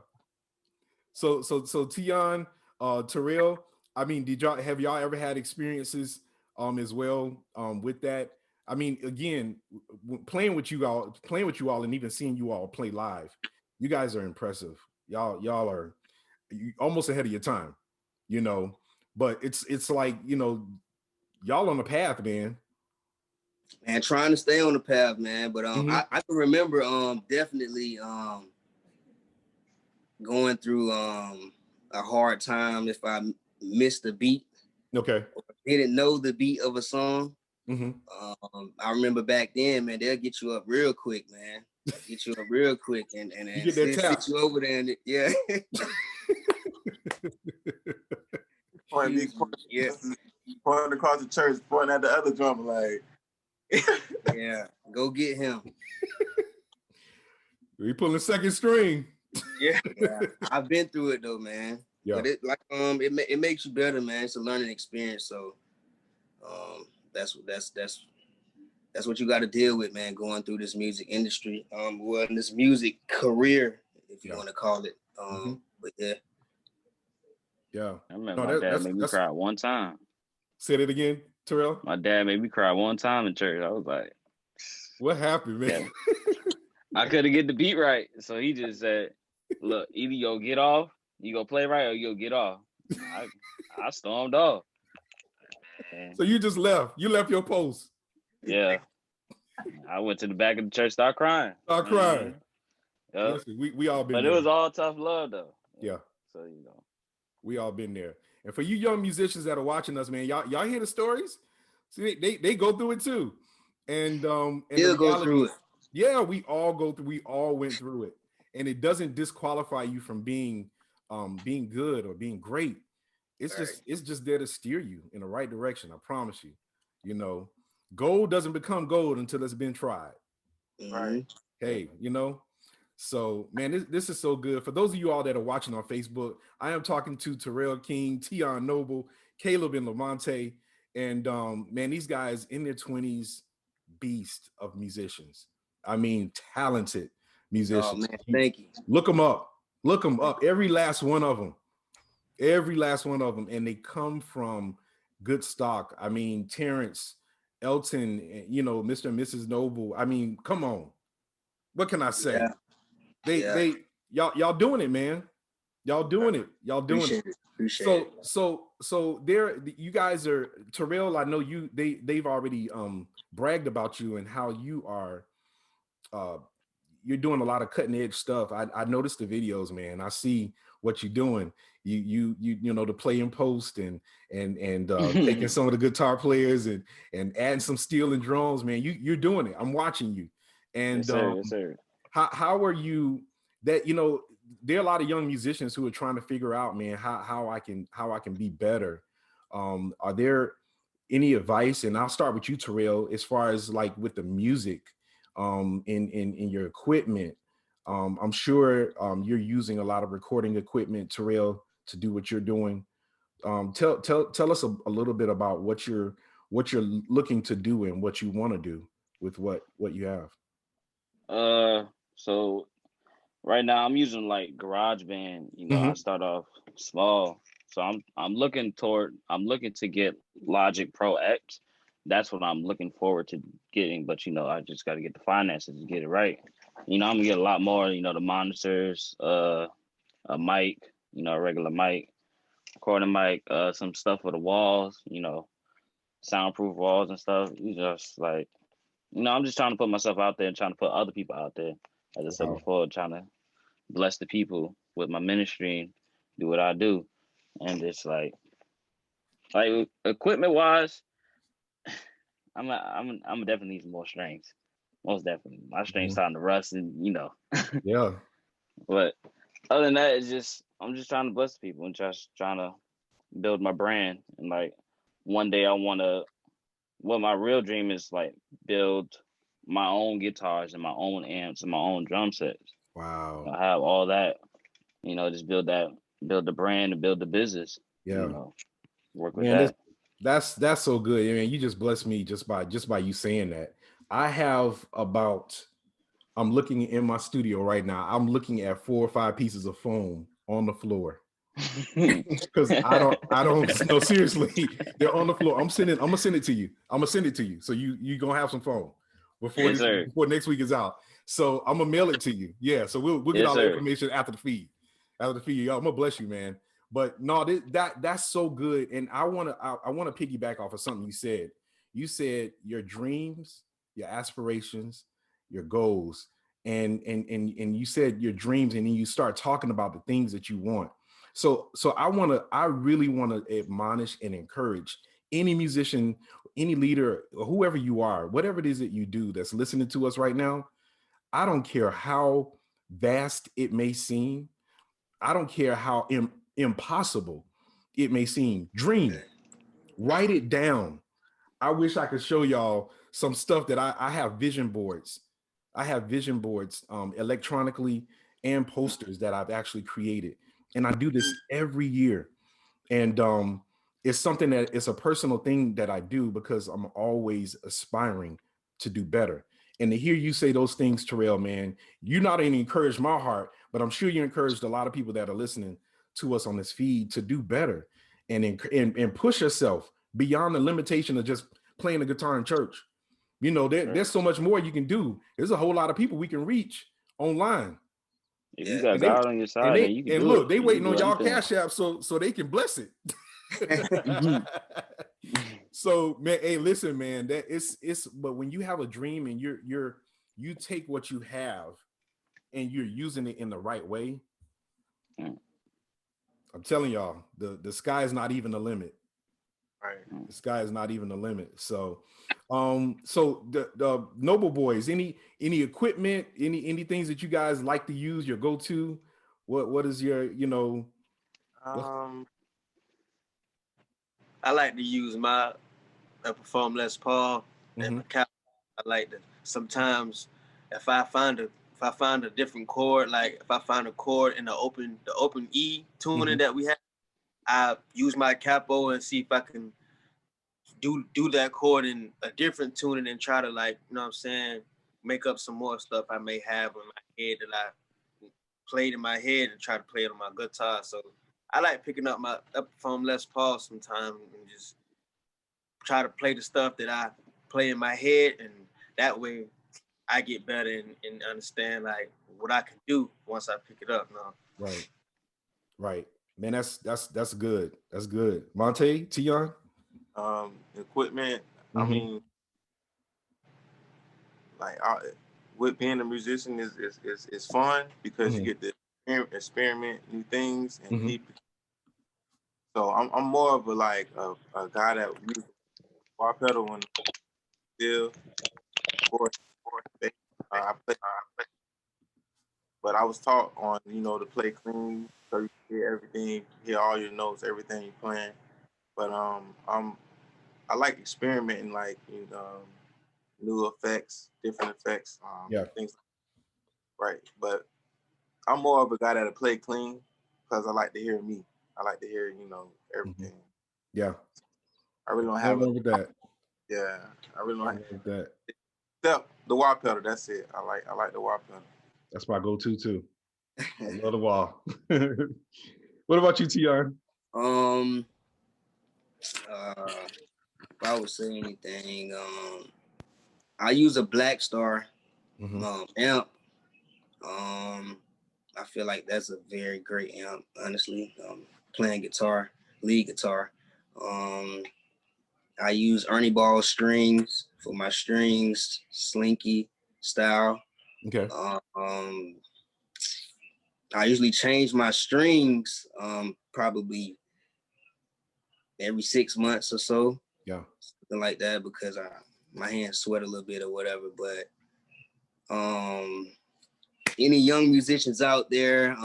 So Teione, Terrell, I mean, have y'all ever had experiences as well with that? I mean, again, playing with you all, and even seeing you all play live, you guys are impressive. Y'all are almost ahead of your time, But it's like, y'all on the path, man. Man, trying to stay on the path, man. But I can remember definitely going through a hard time if I missed a beat. Okay. Or didn't know the beat of a song. Mm-hmm. I remember back then, man, they'll get you up real quick, man. Get you up real quick and you get that tap. Sit you over there and yeah. Pointing across the church, pointing at the other drummer like, yeah, go get him. We pulling second string. Yeah, I've been through it though, man. Yeah. But it makes you better, man. It's a learning experience. So that's what you got to deal with, man. Going through this music industry, well, in this music career, if you want to call it. But yeah. I remember my dad made me cry one time. Say that again, Terrell. My dad made me cry one time in church. I was like, "What happened, man?" Yeah. I couldn't get the beat right, so he just said, "Look, either you go get off, you go play right, or you'll get off." I stormed off. So you just left. You left your post. Yeah. I went to the back of the church, started crying. Start crying. Yep. Listen, we all been but there. It was all tough love though. Yeah. So we all been there. And for you young musicians that are watching us, man, y'all hear the stories? See, they go through it too. And they'll go through it. Yeah, we all went through it. And it doesn't disqualify you from being good or being great. It's just there to steer you in the right direction. I promise you. Gold doesn't become gold until it's been tried. Right. Hey, So, man, this is so good. For those of you all that are watching on Facebook, I am talking to Terrell King, Teione Noble, Caleb, and LaMonte. And, man, these guys in their 20s, beast of musicians. I mean, talented musicians. Oh, man, thank you. Look them up. Every last one of them. And they come from good stock. I mean, Terrence, Elton, Mr. and Mrs. Noble. I mean, come on. What can I say? Yeah. Y'all doing it, man. Y'all doing it. Appreciate it. So there, you guys are, Terrell, I know they've already bragged about you and how you are you're doing a lot of cutting edge stuff. I noticed the videos, man. I see what you're doing. You the play and post and taking some of the guitar players and adding some steel and drums, man. You're doing it. I'm watching you. And yes, sir. How are you that, there are a lot of young musicians who are trying to figure out, man, how I can be better. Are there any advice? And I'll start with you, Terrell, as far as like with the music, in your equipment. I'm sure you're using a lot of recording equipment, Terrell, to do what you're doing. Tell us a little bit about what you're looking to do and what you want to do with what you have. So right now I'm using like GarageBand. I start off small. So I'm looking to get Logic Pro X. That's what I'm looking forward to getting. But I just got to get the finances to get it right. I'm gonna get a lot more. The monitors, a mic, a regular mic, recording mic, some stuff for the walls. Soundproof walls and stuff. Just like, I'm just trying to put myself out there and trying to put other people out there. As I said before, trying to bless the people with my ministry and do what I do. And it's like equipment wise, I'm definitely need some more strings. Most definitely. My strings starting to rust and Yeah. But other than that, I'm just trying to bless people and just trying to build my brand. And like one day my real dream is like build my own guitars and my own amps and my own drum sets. Wow. I have all that, just build the brand and build the business, Yeah. Work with Man, that. that's so good. I mean, you just blessed me just by you saying that. I have I'm looking in my studio right now. I'm looking at 4 or 5 pieces of foam on the floor. Because I don't no, seriously, they're on the floor. I'm gonna send it to you. So you gonna have some foam before Yes, sir. before next week is out. So I'm gonna mail it to you. Yeah, so we'll get Yes, all the sir. information after the feed. Y'all, I'm gonna bless you, man. But no, that's so good. And I wanna piggyback off of something you said. You said your dreams, your aspirations, your goals, and you said your dreams, and then you start talking about the things that you want. So I really want to admonish and encourage any musician, any leader, or whoever you are, whatever it is that you do that's listening to us right now. I don't care how vast it may seem. I don't care how impossible it may seem. Dream, write it down. I wish I could show y'all some stuff that I have vision boards. I have vision boards electronically and posters that I've actually created. And I do this every year. And it's something that it's a personal thing that I do because I'm always aspiring to do better. And to hear you say those things, Terrell, man, you not only encouraged my heart, but I'm sure you encouraged a lot of people that are listening to us on this feed to do better and push yourself beyond the limitation of just playing the guitar in church. There's so much more you can do. There's a whole lot of people we can reach online. If you got And they God on your side, then you can do look, it. they You can waiting on do y'all anything. cash app so they can bless it. So man, hey, listen, man, that it's but when you have a dream and you take what you have and you're using it in the right way, I'm telling y'all, the sky is not even the limit. Right. The sky is not even the limit. So so the Noble Boys, any equipment, any things that you guys like to use, your go-to? What is your, I like to use my perform Les Paul and my cap. I like to sometimes if I find a different chord, like if I find a chord in the open E tuning that we have, I use my capo and see if I can do that chord in a different tuning and try to, like, you know what I'm saying, make up some more stuff I may have in my head that I played in my head and try to play it on my guitar. So I like picking up my from Les Paul sometime and just try to play the stuff that I play in my head, and that way I get better and understand like what I can do once I pick it up now. Right. Man, that's good. That's good. Monte, Teione? Equipment. I mean, like with being a musician is fun because you get to experiment new things and meet. So I'm more of a guy that uses bar pedal and still for I play, but I was taught on to play clean, so you hear everything, hear all your notes, everything you're playing. But I like experimenting, like new effects, different effects, things. Right, but I'm more of a guy that'll play clean because I like to hear me. I like to hear everything. Yeah, I really don't have that. Yeah, I really don't have that. Except the wah pedal. That's it. I like the wah pedal. That's my go-to too. I love the wah. What about you, Teione? If I would say anything, I use a Black Star amp. I feel like that's a very great amp, honestly. Playing guitar, lead guitar. I use Ernie Ball strings for my strings, slinky style. Okay. I usually change my strings probably every 6 months or so. Yeah. Something like that, because my hands sweat a little bit or whatever. But any young musicians out there,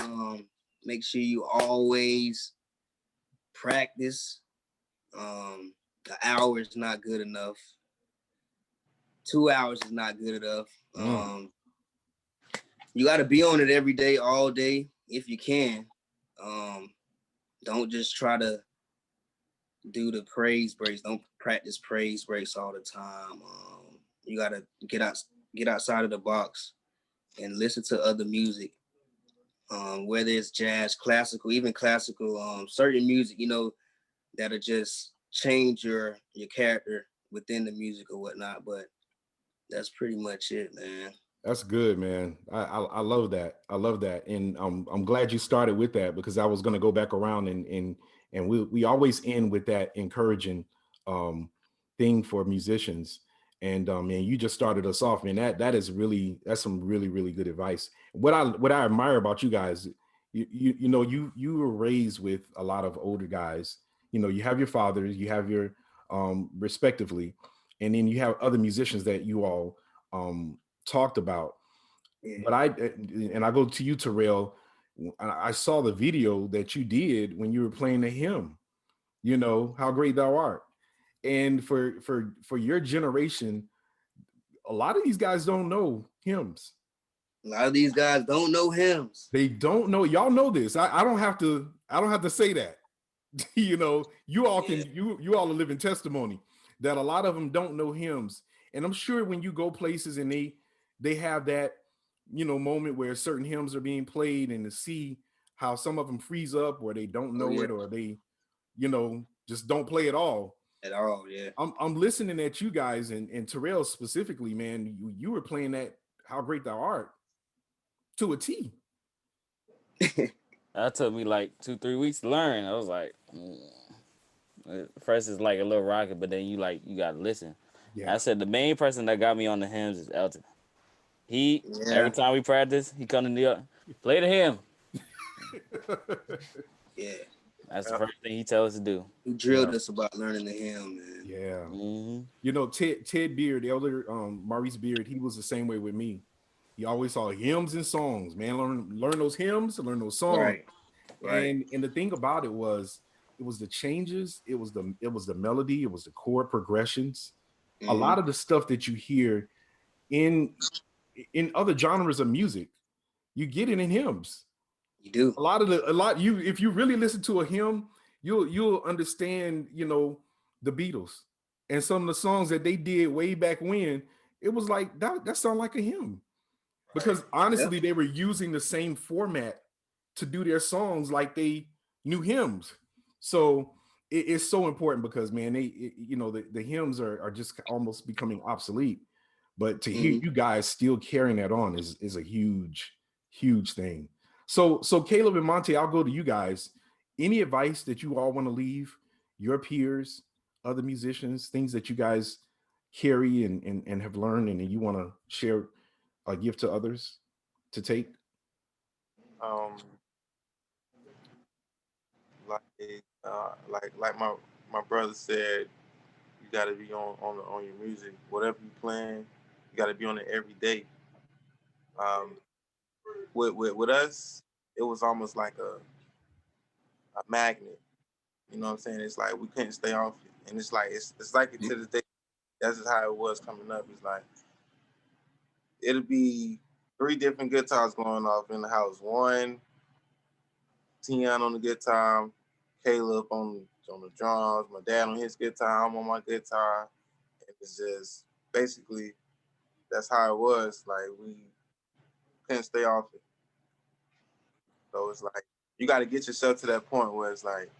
make sure you always practice. An hour is not good enough 2 hours is not good enough. You got to be on it every day, all day, if you can. Don't just try to do the praise breaks. Don't practice praise breaks all the time. You got to get outside of the box and listen to other music. Whether it's jazz, classical, even classical, certain music, that'll just change your character within the music or whatnot. But that's pretty much it, man. That's good, man. I love that. I love that, and I'm glad you started with that, because I was going to go back around and we always end with that encouraging thing for musicians, and man, you just started us off, man. That's some really good advice. What I admire about you guys, you were raised with a lot of older guys. You have your fathers, you have your respectively, and then you have other musicians that you all talked about. Yeah. But I go to you, Terrell. I saw the video that you did when you were playing the hymn, How Great Thou Art. And for your generation, a lot of these guys don't know hymns. A lot of these guys don't know hymns. They don't know. Y'all know this. I don't have to say that. You all can, you all are living testimony that a lot of them don't know hymns. And I'm sure when you go places and they have that, moment where certain hymns are being played, and to see how some of them freeze up, or they don't know it, or they, just don't play at all. At all, yeah. I'm listening at you guys, and Terrell specifically, man, you were playing that How Great Thou Art to a T. That took me like 2-3 weeks to learn. I was like, first it's like a little rocket, but then you gotta listen. Yeah. I said the main person that got me on the hymns is Elton. Every time we practice, he come to New York, play the hymn. Yeah. That's the first thing he tells us to do. He drilled us about learning the hymn, man. Yeah. Mm-hmm. Ted Beard, the elder Maurice Beard, he was the same way with me. He always saw hymns and songs, man. Learn those hymns, learn those songs. Right. And the thing about it was the changes, it was the melody, it was the chord progressions. Mm-hmm. A lot of the stuff that you hear in other genres of music, you get it in hymns. You do. If you really listen to a hymn, you'll understand, the Beatles and some of the songs that they did way back when. It was like that sounded like a hymn, because honestly, they were using the same format to do their songs like they knew hymns. So it's so important, because man, the hymns are just almost becoming obsolete. But to hear you guys still carrying that on is a huge thing. So Caleb and Monte, I'll go to you guys. Any advice that you all want to leave your peers, other musicians, things that you guys carry and have learned, and you want to share, give to others to take? Like my brother said, you got to be on your music. Whatever you playing, you got to be on it every day. With us, it was almost like a magnet. You know what I'm saying? It's like we couldn't stay off it, and it's like it to this day. That's just how it was coming up. It's like it'll be 3 different guitars going off in the house. One, Teione on the guitar, Caleb on the drums, my dad on his guitar, I'm on my guitar. And it's just basically that's how it was. Like we couldn't stay off it. So it's like you got to get yourself to that point where it's like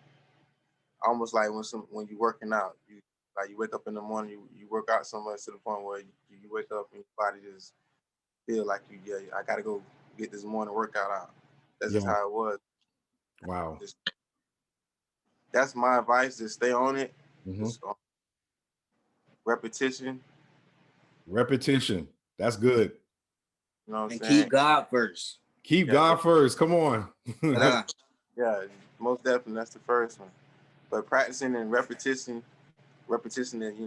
almost like when you're working out, you wake up in the morning, you work out so much to the point where you wake up and your body just feel like I got to go get this morning workout out. That's just how it was. Wow. That's my advice. Just stay on it. Mm-hmm. Just repetition. That's good. You know what I'm saying? Keep God first. Keep God first. Come on. Yeah, most definitely. That's the first one. But practicing and repetition, and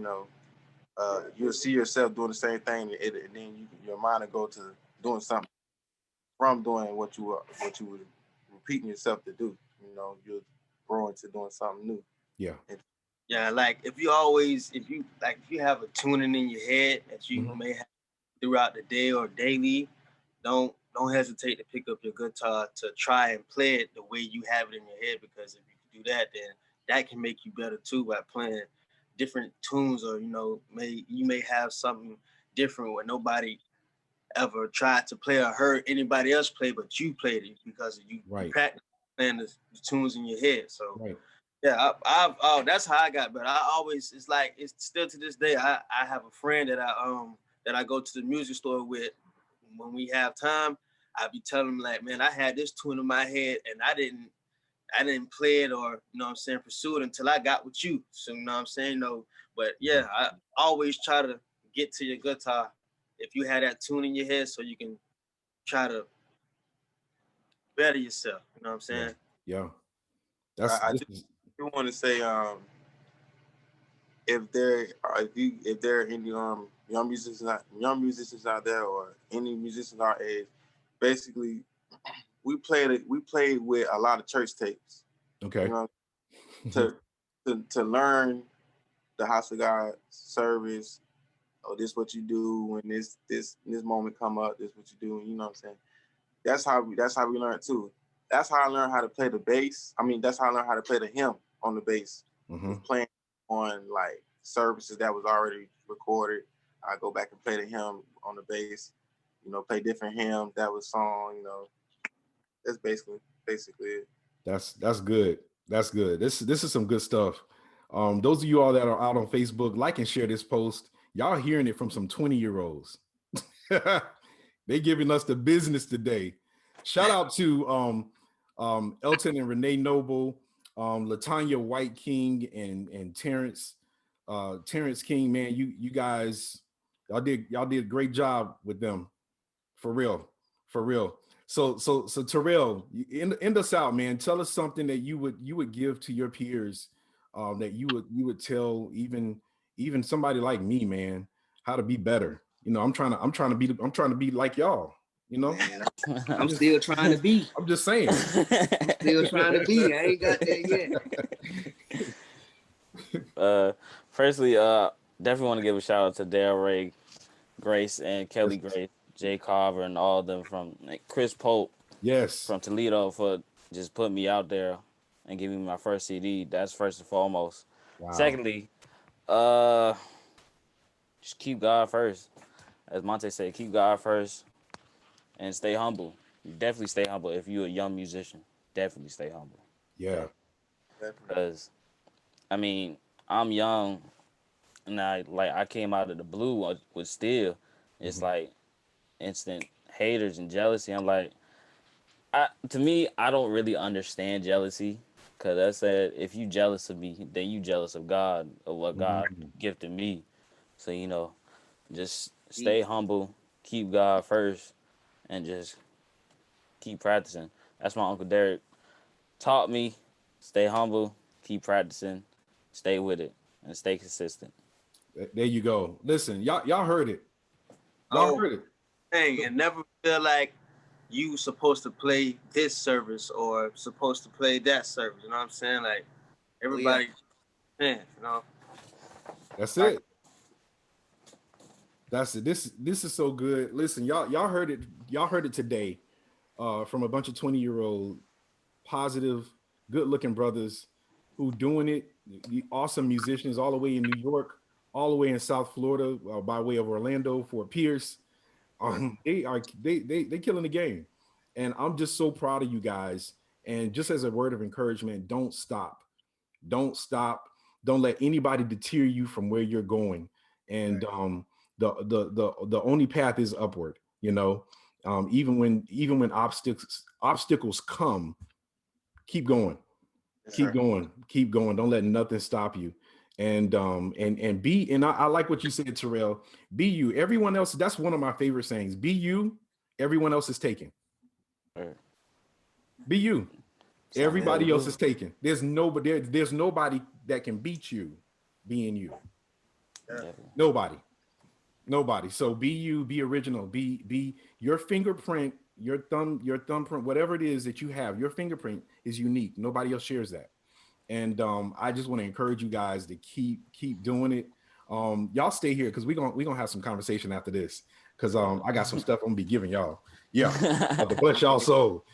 you'll see yourself doing the same thing, and then your mind will go to doing something from doing what you were repeating yourself to do. You'll grow into doing something new. Yeah. Yeah, like if you have a tuning in your head that you may have throughout the day or daily, don't hesitate to pick up your guitar to try and play it the way you have it in your head, because if you do that, then that can make you better too by playing different tunes, or you may have something different where nobody ever tried to play or heard anybody else play, but you played it because you practice playing the tunes in your head. So yeah, that's how I got better. It's still to this day. I have a friend that I go to the music store with. When we have time, I be telling him like, man, I had this tune in my head and I didn't play it, or pursue it until I got with you. So you know what I'm saying? But yeah, I always try to get to your guitar if you had that tune in your head, so you can try to better yourself. You know what I'm saying? Yeah. I do want to say, if there are any young musicians out there, or any musicians our age, basically we played with a lot of church tapes. Okay. To learn the house of God service. Oh, this what you do when this moment come up. This what you do. You know what I'm saying? That's how we learned too. That's how I learned how to play the bass. I mean, that's how I learned how to play the hymn on the bass. Playing on like services that was already recorded. I go back and play the hymn on the bass. Play different hymns that was song. That's basically it. That's good. That's good. This is some good stuff. Those of you all that are out on Facebook, like and share this post. Y'all hearing it from some 20-year-olds. They giving us the business today. Shout out to Elton and Renee Noble, Latanya White King, and Terrence King. Man, you guys, y'all did a great job with them, for real. So Terrell, end us out, man. Tell us something that you would give to your peers, that you would tell even somebody like me, man, how to be better. I'm trying to be like y'all. I'm still trying to be. I'm just saying. I'm still trying to be. I ain't got there yet. Firstly, definitely want to give a shout out to Dale Ray, Grace, and Kelly Grace, Jay Carver, and all of them, from Chris Pope, from Toledo, for just putting me out there and giving me my first CD. That's first and foremost. Wow. Secondly, just keep God first. As Monte said, keep God first and stay humble. Definitely stay humble. If you're a young musician, definitely stay humble. Yeah. Because, I mean, I'm young, and I came out of the blue with Steel. It's like instant haters and jealousy. I'm like, to me, I don't really understand jealousy, because I said, if you jealous of me, then you jealous of God, of what God gifted me. So, just stay humble, keep God first, and just keep practicing. That's my Uncle Derek taught me. Stay humble, keep practicing, stay with it, and stay consistent. There you go. Listen, y'all heard it. Y'all heard it. Hey, and never feel like you supposed to play this service or supposed to play that service. You know what I'm saying? Like, everybody, That's it. That's it. This is so good. Listen, y'all heard it. Y'all heard it today, from a bunch of 20-year-old positive, good-looking brothers who doing it. The awesome musicians all the way in New York, all the way in South Florida, by way of Orlando, Fort Pierce. They killing the game, and I'm just so proud of you guys. And just as a word of encouragement, don't stop. Don't let anybody deter you from where you're going. And the only path is upward. Even when obstacles come, keep going. Keep going. Don't let nothing stop you. And I like what you said, Terrell. Be you. Everyone else, that's one of my favorite sayings. Be you. Everyone else is taken. Be you. Everybody else is taken. There's nobody that can beat you being you. Nobody. So be you, be original, be your fingerprint, your thumbprint, whatever it is that you have, your fingerprint is unique. Nobody else shares that. And I just want to encourage you guys to keep doing it. Y'all stay here because we're gonna have some conversation after this. Because I got some stuff I'm gonna be giving y'all. Yeah, to bless y'all soul.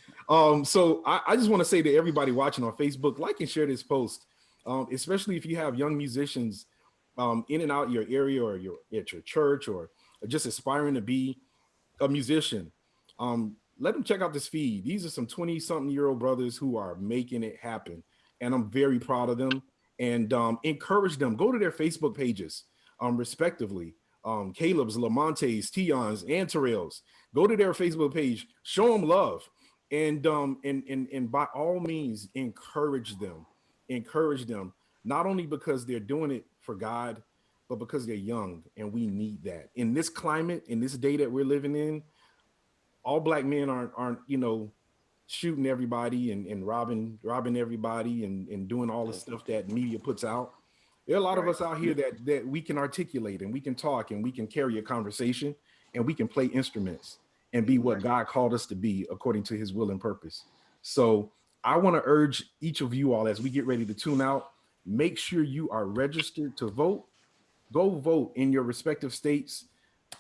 So I just want to say to everybody watching on Facebook, like and share this post, especially if you have young musicians in and out your area, or you're at your church, or just aspiring to be a musician. Let them check out this feed. These are some 20-something-year-old brothers who are making it happen, and I'm very proud of them. And encourage them. Go to their Facebook pages, respectively. Caleb's, LaMonte's, Teion's, and Terrell's. Go to their Facebook page. Show them love, and by all means, encourage them. Encourage them, not only because they're doing it for God, but because they're young, and we need that in this climate, in this day that we're living in. All black men aren't shooting everybody and robbing everybody and doing all the stuff that media puts out. There are a lot of us out here that we can articulate, and we can talk, and we can carry a conversation, and we can play instruments and be what God called us to be according to his will and purpose. So I want to urge each of you all, as we get ready to tune out, make sure you are registered to vote. Go vote in your respective states.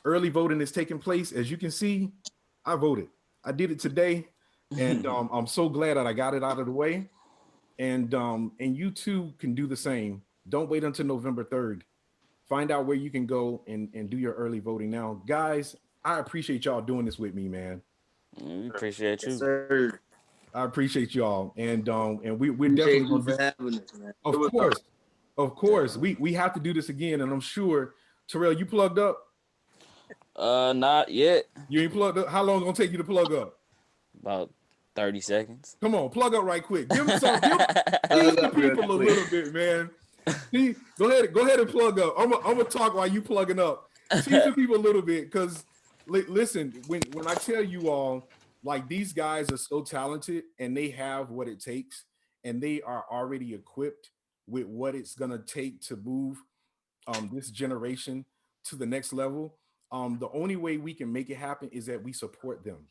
Early voting is taking place. As you can see, I voted. I did it today, and I'm so glad that I got it out of the way. And you too can do the same. Don't wait until November 3rd. Find out where you can go and do your early voting now. Guys, I appreciate y'all doing this with me, man. We appreciate you. Yes, sir. I appreciate y'all. And we're Appreciate definitely you gonna for having us, man. Of course. We have to do this again, and I'm sure, Terrell, you plugged up? Not yet. You ain't plugged up? How long gonna take you to plug up? About 30 seconds. Come on, plug up right quick. Give them some. Tease the people a little bit, man. Go ahead and plug up. I'm gonna talk while you plugging up. Tease the people a little bit, because listen, when I tell you all, like, these guys are so talented, and they have what it takes, and they are already equipped with what it's gonna take to move this generation to the next level. The only way we can make it happen is that we support them.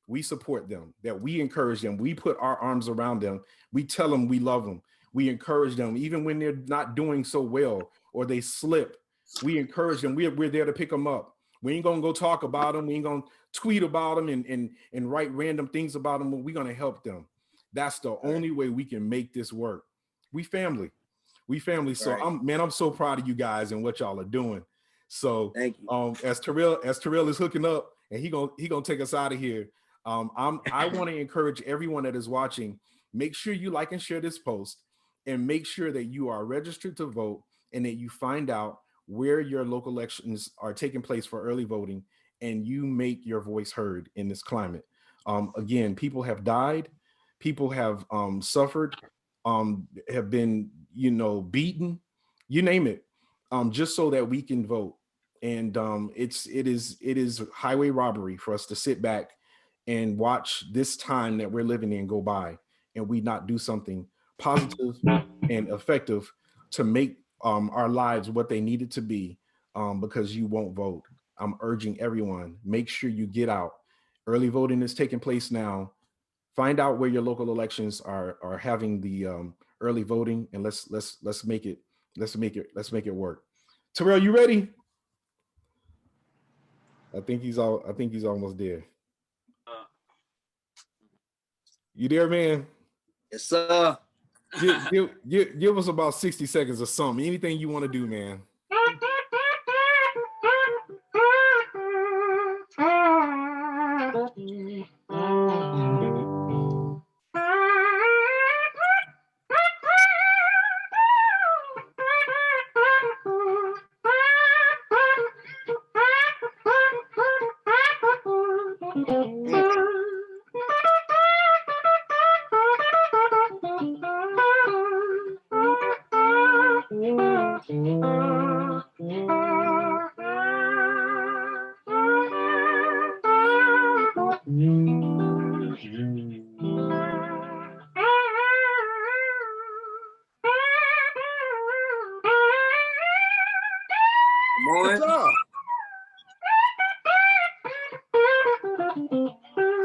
We support them, that we encourage them. We put our arms around them. We tell them we love them. We encourage them, even when they're not doing so well or they slip. We encourage them. We're there to pick them up. We ain't gonna go talk about them. We ain't gonna tweet about them and write random things about them. We're gonna help them. That's the only way we can make this work. We family. So I'm so proud of you guys and what y'all are doing. So thank you. As Terrell is hooking up, and he gonna take us out of here. I want to encourage everyone that is watching, make sure you like and share this post, and make sure that you are registered to vote, and that you find out where your local elections are taking place for early voting, and you make your voice heard in this climate. Again, people have died, people have suffered, have been, beaten, you name it, just so that we can vote. And it is highway robbery for us to sit back and watch this time that we're living in go by, and we not do something positive and effective to make our lives what they need it to be, because you won't vote. I'm urging everyone, make sure you get out. Early voting is taking place now. Find out where your local elections are having the early voting, and let's make it work. Terrell, you ready? I think he's almost there. You there, man? Yes, sir. Give us about 60 seconds or something. Anything you want to do, man.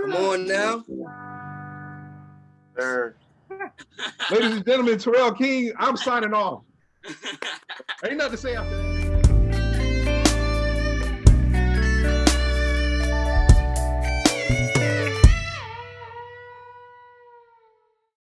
Come on now. Sir. Ladies and gentlemen, Terrell King, I'm signing off. Ain't nothing to say after that.